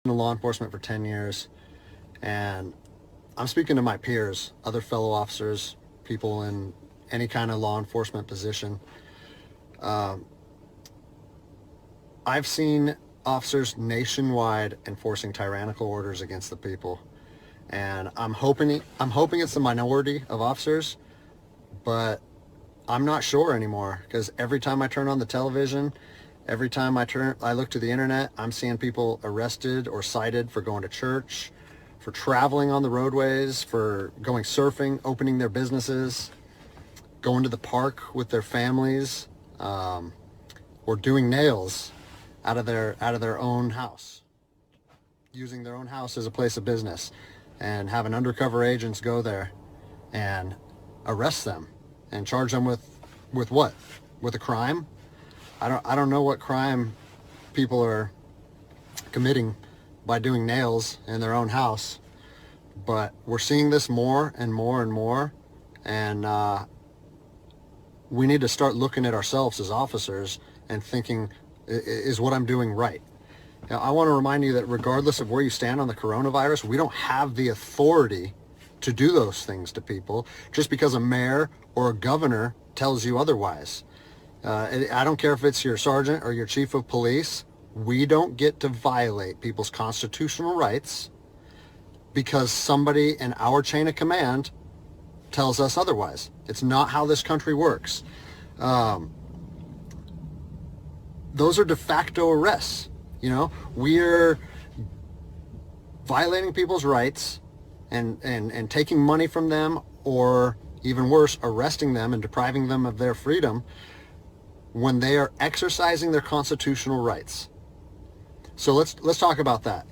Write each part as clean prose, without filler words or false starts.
in law enforcement for 10 years, and I'm speaking to my peers, other fellow officers, people in any kind of law enforcement position. I've seen officers nationwide enforcing tyrannical orders against the people, and I'm hoping it's the minority of officers, but I'm not sure anymore, because every time I turn on the television, every time I look to the internet, I'm seeing people arrested or cited for going to church, for traveling on the roadways, for going surfing, opening their businesses, going to the park with their families, or doing nails out of their own house, using their own house as a place of business, and having undercover agents go there and arrest them and charge them with what? With a crime? I don't know what crime people are committing by doing nails in their own house, but we're seeing this more and more and more, and we need to start looking at ourselves as officers and thinking, is what I'm doing right? Now, I want to remind you that regardless of where you stand on the coronavirus, we don't have the authority to do those things to people just because a mayor or a governor tells you otherwise. I don't care if it's your sergeant or your chief of police. We don't get to violate people's constitutional rights because somebody in our chain of command tells us otherwise. It's not how this country works. Those are de facto arrests. We're violating people's rights and taking money from them, or even worse, arresting them and depriving them of their freedom when they are exercising their constitutional rights. So let's talk about that.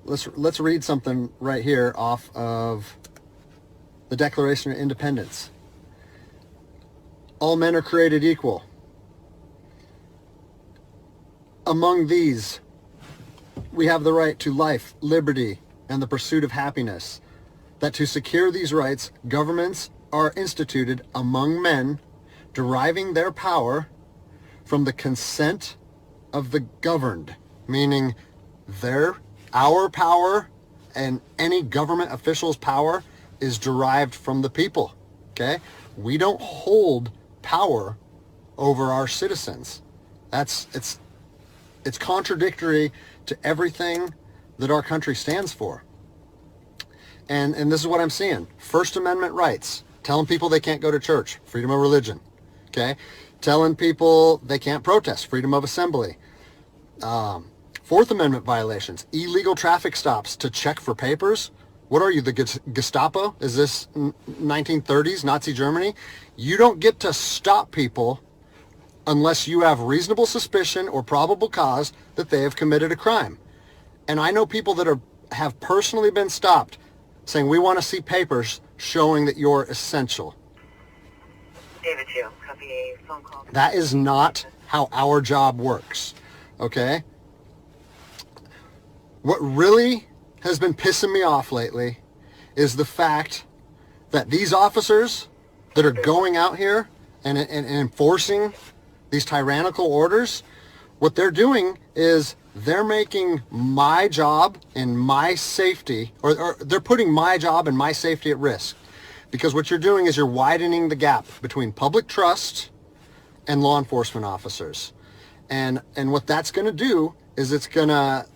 Let's read something right here off of the Declaration of Independence. All men are created equal. Among these, we have the right to life, liberty, and the pursuit of happiness. That to secure these rights, governments are instituted among men, deriving their power from the consent of the governed, meaning our power and any government official's power is derived from the people. Okay? We don't hold power over our citizens. It's contradictory to everything that our country stands for. And this is what I'm seeing. First Amendment rights, telling people they can't go to church, freedom of religion. Okay? Telling people they can't protest, freedom of assembly. Fourth Amendment violations, illegal traffic stops to check for papers. What are you, the Gestapo? Is this 1930s Nazi Germany? You don't get to stop people unless you have reasonable suspicion or probable cause that they have committed a crime. And I know people that have personally been stopped saying, we want to see papers showing that you're essential. David 2, copy a phone call. That is not how our job works, okay? What really has been pissing me off lately is the fact that these officers that are going out here and enforcing these tyrannical orders, what they're doing is they're making my job and my safety, or they're putting my job and my safety at risk. Because what you're doing is you're widening the gap between public trust and law enforcement officers. And what that's going to do is it's going to,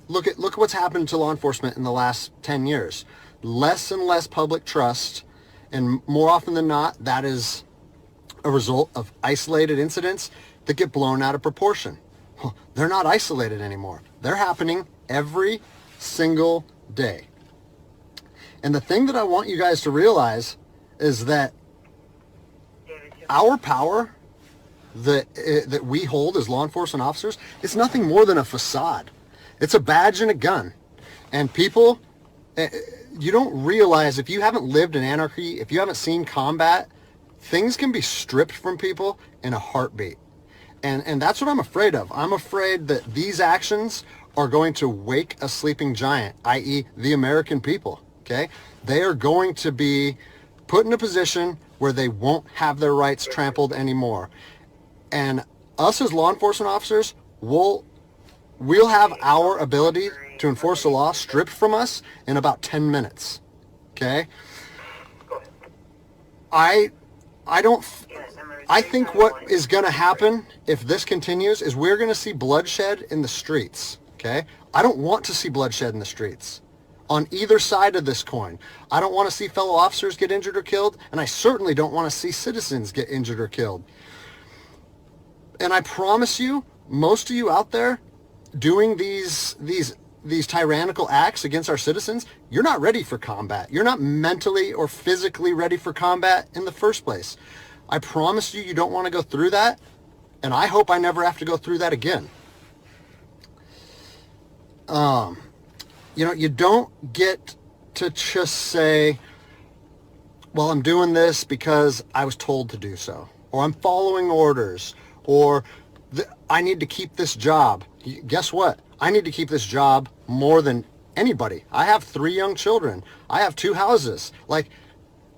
look at what's happened to law enforcement in the last 10 years. Less and less public trust, and more often than not, that is a result of isolated incidents that get blown out of proportion. They're not isolated anymore. They're happening every single day. And the thing that I want you guys to realize is that our power that we hold as law enforcement officers is nothing more than a facade. It's a badge and a gun. And people, you don't realize, if you haven't lived in anarchy, if you haven't seen combat, things can be stripped from people in a heartbeat. And that's what I'm afraid of. I'm afraid that these actions are going to wake a sleeping giant, i.e. the American people, okay? They are going to be put in a position where they won't have their rights trampled anymore. And us as law enforcement officers, we'll have our ability to enforce the law stripped from us in about 10 minutes. Okay? I think what is going to happen if this continues is we're going to see bloodshed in the streets. Okay? I don't want to see bloodshed in the streets on either side of this coin. I don't want to see fellow officers get injured or killed, and I certainly don't want to see citizens get injured or killed. And I promise you, most of you out there doing these tyrannical acts against our citizens, you're not ready for combat. You're not mentally or physically ready for combat in the first place. I promise you, you don't want to go through that, and I hope I never have to go through that again. You don't get to just say, well, I'm doing this because I was told to do so, or I'm following orders, or I need to keep this job. Guess what? I need to keep this job more than anybody. I have 3 young children. I have 2 houses. Like,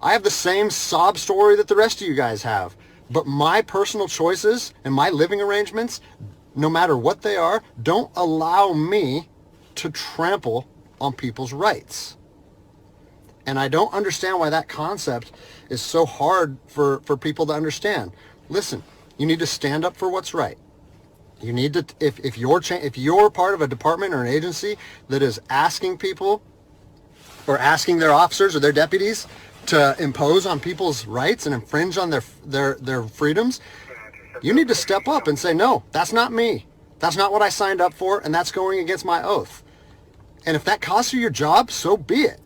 I have the same sob story that the rest of you guys have. But my personal choices and my living arrangements, no matter what they are, don't allow me to trample on people's rights. And I don't understand why that concept is so hard for people to understand. Listen, you need to stand up for what's right. You need to, if you're part of a department or an agency that is asking people or asking their officers or their deputies to impose on people's rights and infringe on their freedoms, you need to step up and say, no, that's not me. That's not what I signed up for, and that's going against my oath. And if that costs you your job, so be it.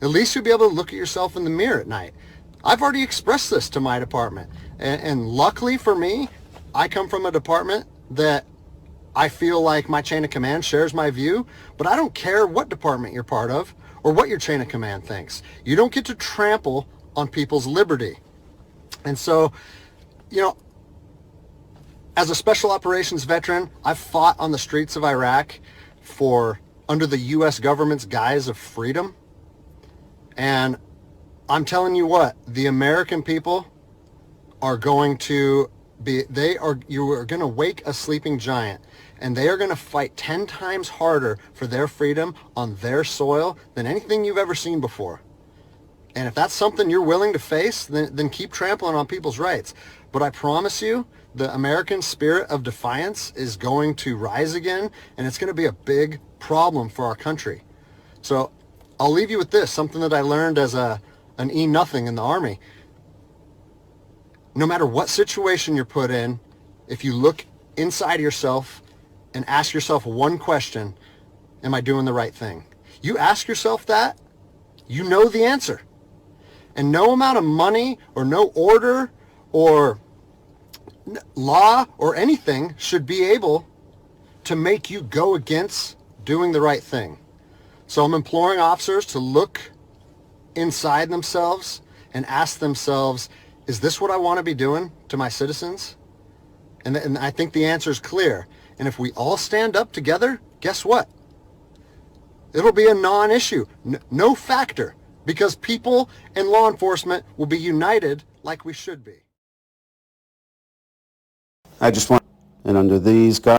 At least you'll be able to look at yourself in the mirror at night. I've already expressed this to my department. And luckily for me, I come from a department that I feel like my chain of command shares my view, but I don't care what department you're part of or what your chain of command thinks. You don't get to trample on people's liberty. And so, as a special operations veteran, I've fought on the streets of Iraq under the U.S. government's guise of freedom. And I'm telling you what, the American people are going to you are going to wake a sleeping giant, and they are going to fight 10 times harder for their freedom on their soil than anything you've ever seen before. And if that's something you're willing to face, then keep trampling on people's rights. But I promise you, the American spirit of defiance is going to rise again, and it's going to be a big problem for our country. So I'll leave you with this, something that I learned as an E-nothing in the Army. No matter what situation you're put in, if you look inside yourself and ask yourself one question, am I doing the right thing? You ask yourself that, you know the answer. And no amount of money or no order or law or anything should be able to make you go against doing the right thing. So I'm imploring officers to look inside themselves and ask themselves, is this what I want to be doing to my citizens? And I think the answer is clear. And if we all stand up together, guess what? It'll be a non-issue, no factor, because people and law enforcement will be united like we should be. I just want, and under these guidelines,